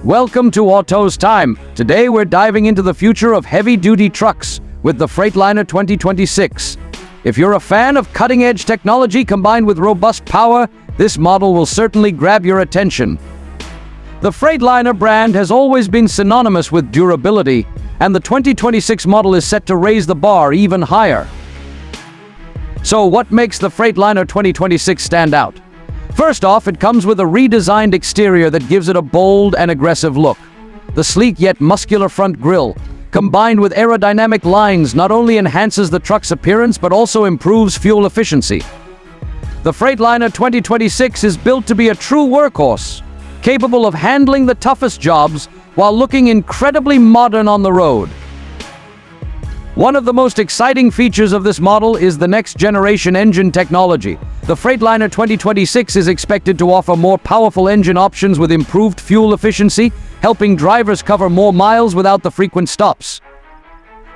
Welcome to Autos Time. Today we're diving into the future of heavy-duty trucks with the Freightliner 2026. If you're a fan of cutting-edge technology combined with robust power, this model will certainly grab your attention. The Freightliner brand has always been synonymous with durability, and the 2026 model is set to raise the bar even higher. So what makes the Freightliner 2026 stand out? First off, it comes with a redesigned exterior that gives it a bold and aggressive look. The sleek yet muscular front grille, combined with aerodynamic lines, not only enhances the truck's appearance but also improves fuel efficiency. The Freightliner 2026 is built to be a true workhorse, capable of handling the toughest jobs while looking incredibly modern on the road. One of the most exciting features of this model is the next-generation engine technology. The Freightliner 2026 is expected to offer more powerful engine options with improved fuel efficiency, helping drivers cover more miles without the frequent stops.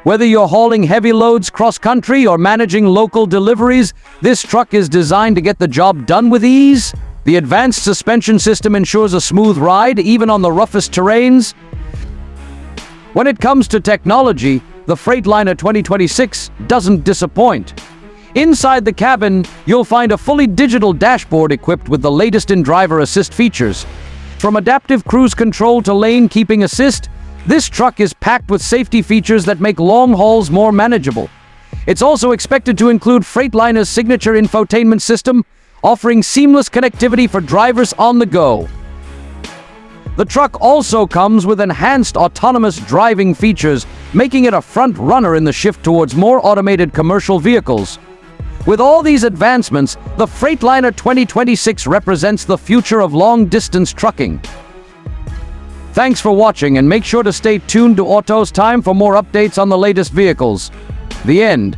Whether you're hauling heavy loads cross-country or managing local deliveries, this truck is designed to get the job done with ease. The advanced suspension system ensures a smooth ride, even on the roughest terrains. When it comes to technology, the Freightliner 2026 doesn't disappoint. Inside the cabin, you'll find a fully digital dashboard equipped with the latest in driver assist features. From adaptive cruise control to lane keeping assist, this truck is packed with safety features that make long hauls more manageable. It's also expected to include Freightliner's signature infotainment system, offering seamless connectivity for drivers on the go. The truck also comes with enhanced autonomous driving features, making it a front runner in the shift towards more automated commercial vehicles. With all these advancements, the Freightliner 2026 represents the future of long-distance trucking. Thanks for watching, and make sure to stay tuned to Autos Time for more updates on the latest vehicles. The end.